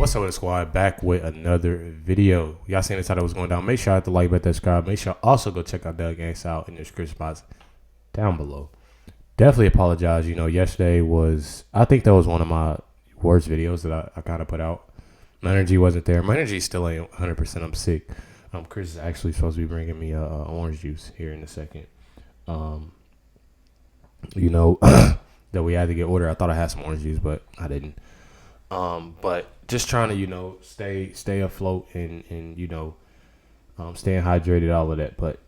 What's up with the squad? Back with another video. Y'all seen this how that was going down. Make sure I hit the like button, subscribe. Make sure also go check out Doug Gangs out in the description box down below. Definitely apologize. Yesterday was, I think that was one of my worst videos that I kind of put out. My energy wasn't there. My energy still ain't 100%. I'm sick. Chris is actually supposed to be bringing me orange juice here in a second. That we had to get ordered. I thought I had some orange juice, but I didn't. But just trying to, stay afloat and staying hydrated, all of that. But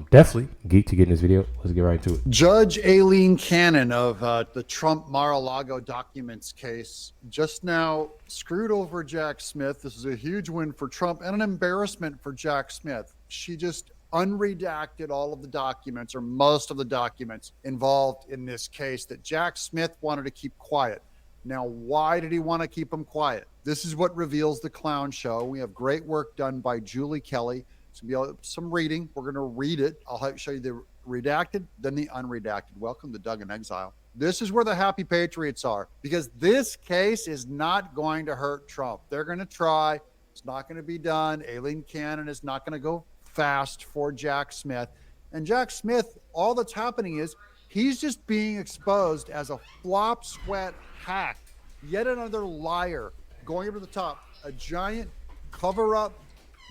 definitely geek to get in this video. Let's get right into it. Judge Aileen Cannon of the Trump Mar-a-Lago documents case just now screwed over Jack Smith. This is a huge win for Trump and an embarrassment for Jack Smith. She just unredacted all of the documents, or most of the documents involved in this case that Jack Smith wanted to keep quiet. Now, why did he want to keep them quiet? This is what reveals the clown show. We have great work done by Julie Kelly. It's going to be some reading. We're going to read it. I'll show you the redacted, then the unredacted. Welcome to Doug in Exile. This is where the happy patriots are, because this case is not going to hurt Trump. They're going to try. It's not going to be done. Aileen Cannon is not going to go fast for Jack Smith. And Jack Smith, all that's happening is he's just being exposed as a flop sweat hack, yet another liar going over the top, a giant cover up.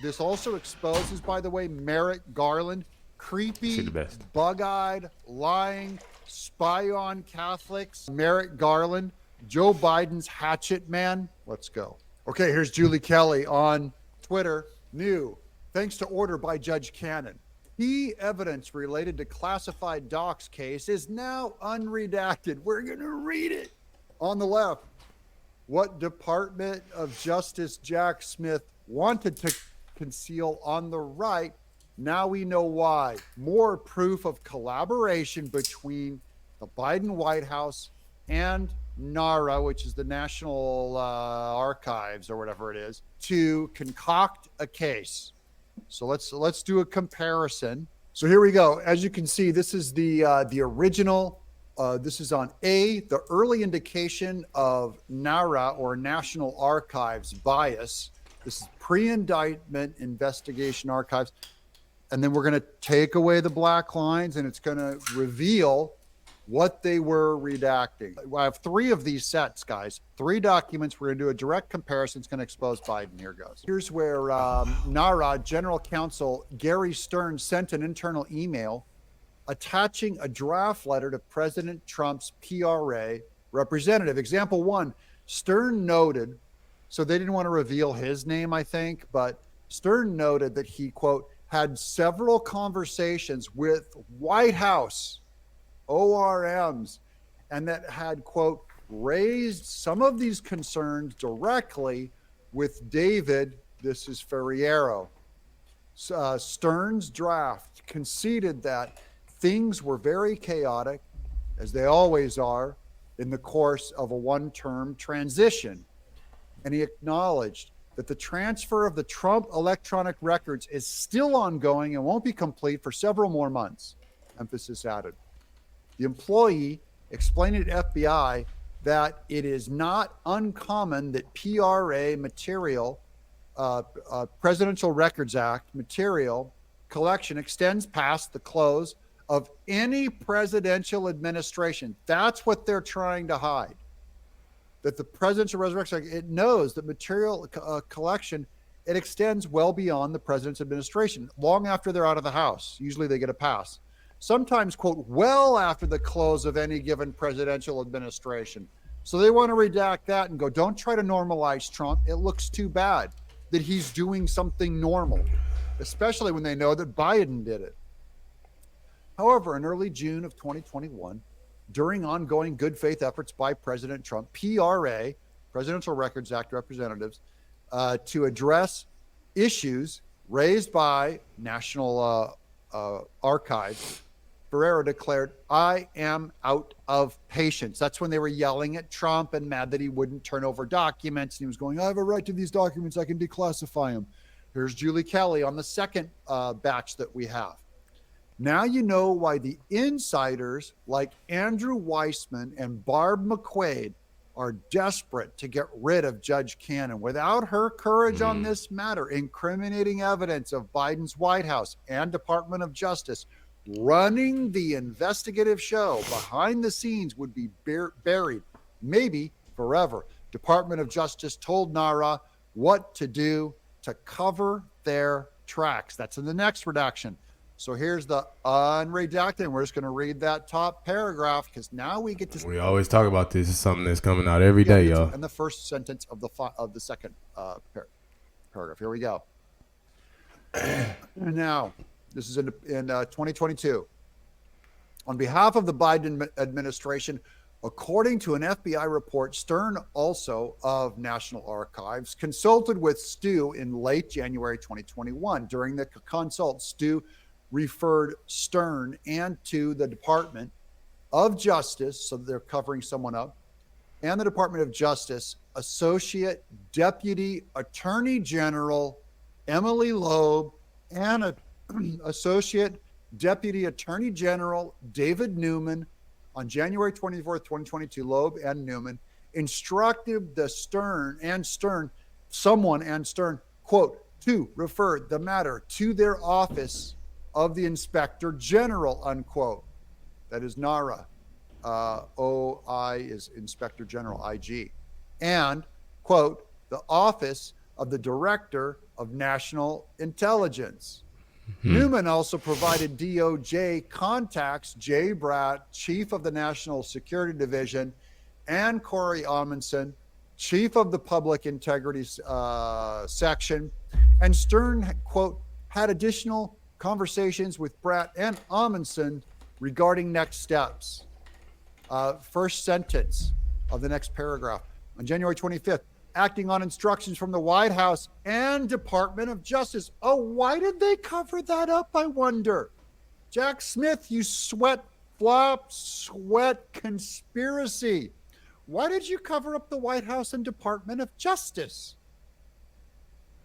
This also exposes, by the way, Merrick Garland, creepy, bug-eyed, lying, spy on Catholics. Merrick Garland, Joe Biden's hatchet man. Let's go. Okay, here's Julie Kelly on Twitter. New, thanks to order by Judge Cannon. Key evidence related to classified docs case is now unredacted. We're going to read it. On the left, what Department of Justice Jack Smith wanted to conceal. On the right, now we know why. More proof of collaboration between the Biden White House and NARA, which is the National Archives or whatever it is, to concoct a case. So let's do a comparison. So here we go. As you can see, this is the original. This is on A, the early indication of NARA or National Archives bias. This is pre-indictment investigation archives. And then we're going to take away the black lines and it's going to reveal what they were redacting. I have 3 of these sets, guys. 3 documents. We're going to do a direct comparison. It's going to expose Biden. Here goes. Here's where NARA General Counsel Gary Stern sent an internal email attaching a draft letter to President Trump's PRA representative. Example 1, Stern noted, so they didn't want to reveal his name, I think, but Stern noted that he, quote, had several conversations with White House ORMs and that had, quote, raised some of these concerns directly with David, this is Ferriero. Stern's draft conceded that things were very chaotic, as they always are, in the course of a one-term transition. And he acknowledged that the transfer of the Trump electronic records is still ongoing and won't be complete for several more months, emphasis added. The employee explained to FBI that it is not uncommon that PRA material, Presidential Records Act material collection extends past the close of any presidential administration. That's what they're trying to hide. That the Presidential Resurrection Act, it knows that material collection, it extends well beyond the president's administration, long after they're out of the House. Usually they get a pass. Sometimes, quote, well after the close of any given presidential administration. So they want to redact that and go, don't try to normalize Trump. It looks too bad that he's doing something normal, especially when they know that Biden did it. However, in early June of 2021, during ongoing good faith efforts by President Trump, PRA, Presidential Records Act representatives, to address issues raised by National Archives, Ferrero declared, I am out of patience. That's when they were yelling at Trump and mad that he wouldn't turn over documents. And he was going, I have a right to these documents. I can declassify them. Here's Julie Kelly on the second batch that we have. Now you know why the insiders like Andrew Weissman and Barb McQuade are desperate to get rid of Judge Cannon. Without her courage on this matter, incriminating evidence of Biden's White House and Department of Justice running the investigative show behind the scenes would be buried, maybe forever. Department of Justice told NARA what to do to cover their tracks. That's in the next redaction. So here's the unredacted. We're just going to read that top paragraph because now we get to. We always talk about this. It's something that's coming out every day, y'all. And the first sentence of the second paragraph. Here we go. Now, this is in 2022. On behalf of the Biden administration, according to an FBI report, Stern, also of National Archives, consulted with Stu in late January 2021. During the consult, Stu referred Stern and to the Department of Justice, so they're covering someone up, and the Department of Justice Associate Deputy Attorney General Emily Loeb and Associate Deputy Attorney General David Newman on January 24th, 2022. Loeb and Newman instructed the Stern, quote, to refer the matter to their office of the Inspector General, unquote. That is NARA. OI is Inspector General, IG. And, quote, the office of the Director of National Intelligence. Newman also provided DOJ contacts Jay Bratt, Chief of the National Security Division, and Corey Amundsen, Chief of the Public Integrity Section. And Stern, quote, had additional conversations with Bratt and Amundsen regarding next steps. First sentence of the next paragraph. On January 25th, acting on instructions from the White House and Department of Justice. Oh, why did they cover that up, I wonder? Jack Smith, you sweat conspiracy. Why did you cover up the White House and Department of Justice?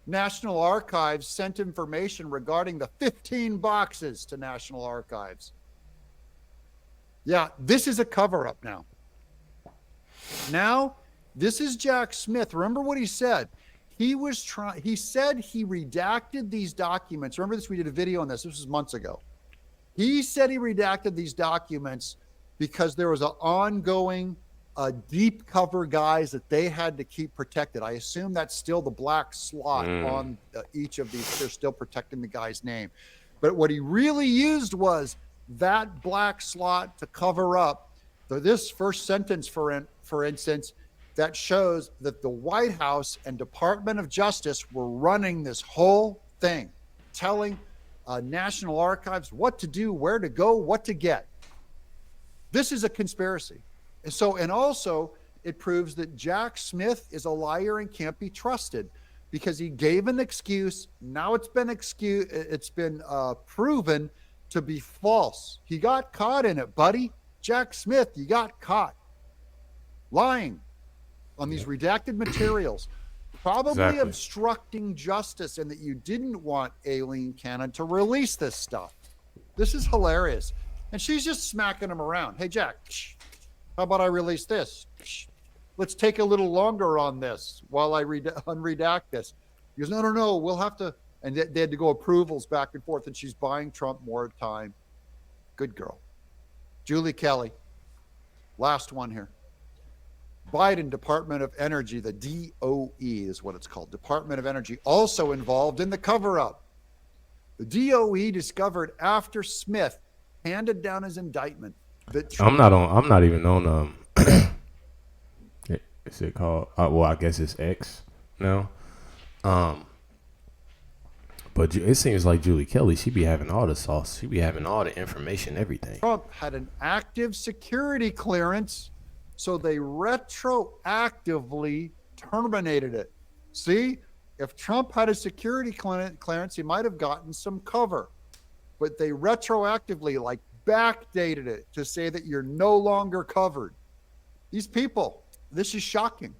National Archives sent information regarding the 15 boxes to National Archives. Yeah, this is a cover-up now. Now, this is Jack Smith. Remember what he said. He said he redacted these documents. Remember this? We did a video on this. This was months ago. He said he redacted these documents because there was an ongoing deep cover guys that they had to keep protected. I assume that's still the black slot on each of these. They're still protecting the guy's name. But what he really used was that black slot to cover up this first sentence, for instance, that shows that the White House and Department of Justice were running this whole thing, telling National Archives what to do, where to go, what to get. This is a conspiracy. And also it proves that Jack Smith is a liar and can't be trusted because he gave an excuse. Now it's been proven to be false. He got caught in it, buddy. Jack Smith, you got caught lying on these redacted materials, probably obstructing justice, and that you didn't want Aileen Cannon to release this stuff. This is hilarious. And she's just smacking him around. Hey, Jack, how about I release this? Let's take a little longer on this while I unredact this. He goes, no, we'll have to. And they had to go approvals back and forth, and she's buying Trump more time. Good girl. Julie Kelly, last one here. Biden Department of Energy, the DOE is what it's called, Department of Energy, also involved in the cover-up. The DOE discovered after Smith handed down his indictment that I'm not even on is it called well, I guess it's X now. But it seems like Julie Kelly, she be having all the sauce. She be having all the information, everything. Trump had an active security clearance, so they retroactively terminated it. See, if Trump had a security clearance, he might have gotten some cover. But they retroactively, like, backdated it to say that you're no longer covered. These people, this is shocking.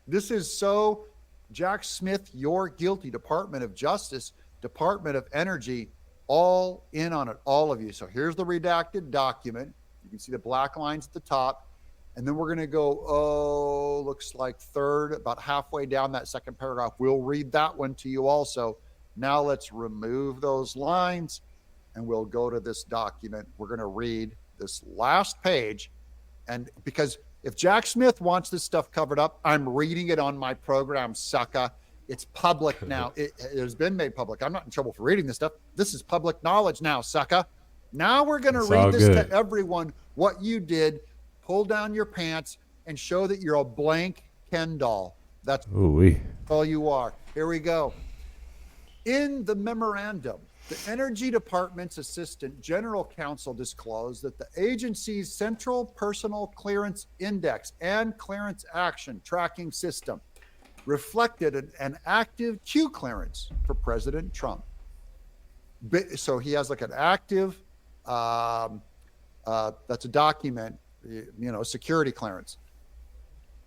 This is so, Jack Smith, you're guilty. Department of Justice, Department of Energy, all in on it, all of you. So here's the redacted document. You can see the black lines at the top. And then we're going to go, looks like third, about halfway down that second paragraph. We'll read that one to you also. Now let's remove those lines and we'll go to this document. We're going to read this last page. And because if Jack Smith wants this stuff covered up, I'm reading it on my program, sucker. It's public now. It has been made public. I'm not in trouble for reading this stuff. This is public knowledge now, sucker. Now we're going to read this to everyone, what you did. Pull down your pants and show that you're a blank Ken doll. That's all you are. Here we go. In the memorandum, the Energy Department's Assistant General Counsel disclosed that the agency's Central Personal Clearance Index and Clearance Action Tracking System reflected an active Q clearance for President Trump. So he has like an active, that's a document, security clearance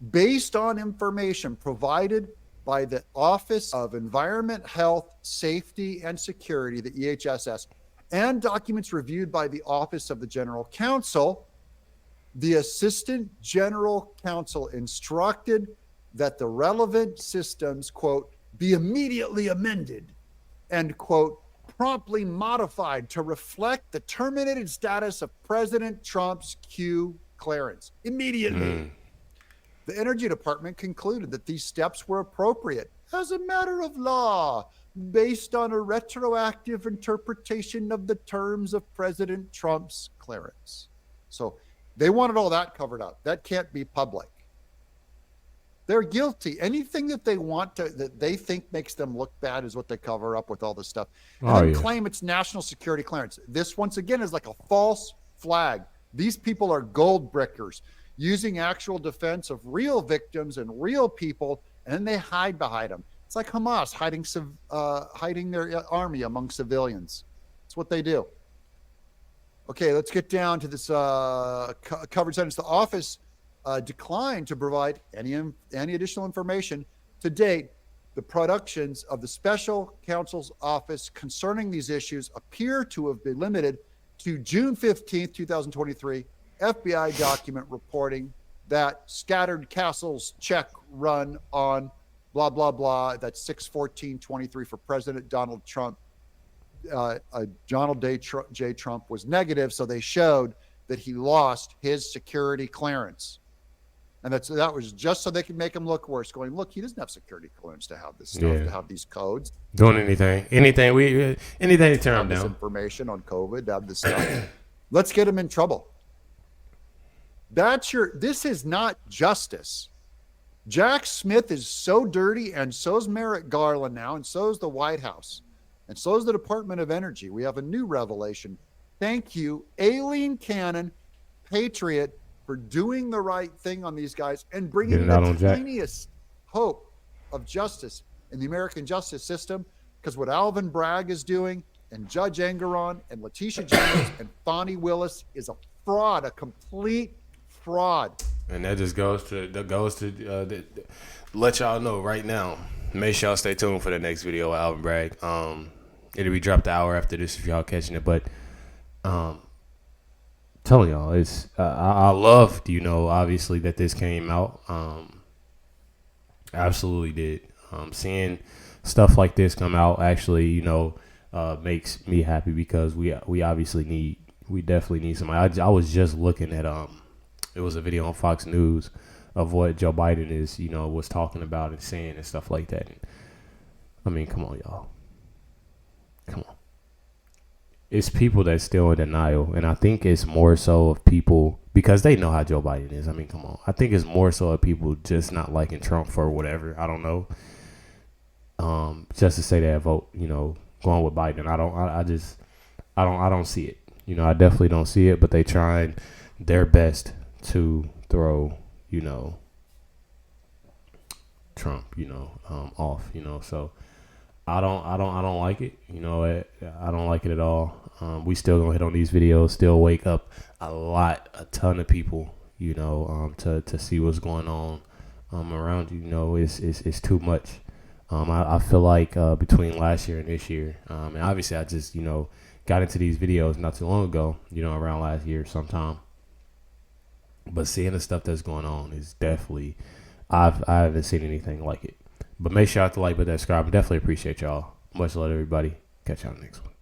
based on information provided by the Office of Environment, Health, Safety, and Security, the EHSS, and documents reviewed by the Office of the General Counsel. The Assistant General Counsel instructed that the relevant systems, quote, be immediately amended and, quote, promptly modified to reflect the terminated status of President Trump's Q clearance immediately. The Energy Department concluded that these steps were appropriate as a matter of law based on a retroactive interpretation of the terms of President Trump's clearance. So they wanted all that covered up. That can't be public. They're guilty. Anything that they want to, that they think makes them look bad is what they cover up with all this stuff. And then claim it's national security clearance. This, once again, is like a false flag. These people are gold brickers using actual defense of real victims and real people, and then they hide behind them. It's like Hamas hiding their army among civilians. That's what they do. Okay, let's get down to this covered sentence. The office declined to provide any additional information. To date, the productions of the special counsel's office concerning these issues appear to have been limited to June 15th, 2023, FBI document reporting that Scattered Castles check run on blah, blah, blah, that's 6/14/23 for President Donald Trump. Donald J. Trump was negative, so they showed that he lost his security clearance. And that was just so they could make him look worse, going, look, he doesn't have security clearance to have this stuff, to have these codes. Doing anything to turn him down. Information on COVID, to have this stuff. Let's get him in trouble. This is not justice. Jack Smith is so dirty, and so's Merrick Garland now, and so's the White House, and so's the Department of Energy. We have a new revelation. Thank you, Aileen Cannon, Patriot, for doing the right thing on these guys and bringing the tiniest hope of justice in the American justice system. Because what Alvin Bragg is doing, and Judge Engeron, and Letitia James, and Fani Willis is a fraud, a complete fraud. And that just goes to let y'all know right now. Make sure y'all stay tuned for the next video of Alvin Bragg. It'll be dropped an hour after this if y'all catching it. But telling y'all, it's I loved, obviously that this came out. Absolutely did. Seeing stuff like this come out actually, makes me happy, because we definitely need somebody. I was just looking at it was a video on Fox News of what Joe Biden is, was talking about and saying and stuff like that. And, I mean, come on, y'all. Come on. It's people that's still in denial, and I think it's more so of people because they know how Joe Biden is. I mean, come on. I think it's more so of people just not liking Trump for whatever. I don't know. Just to say that vote, going with Biden. I don't see it. I definitely don't see it, but they trying their best to throw, Trump, off, so I don't like it. I don't like it at all. We still gonna hit on these videos, still wake up a ton of people, to see what's going on around you. It's too much. I feel like between last year and this year, and obviously I just got into these videos not too long ago, around last year sometime. But seeing the stuff that's going on is definitely, I haven't seen anything like it. But make sure to like, but subscribe. Definitely appreciate y'all. Much love, everybody. Catch y'all next one.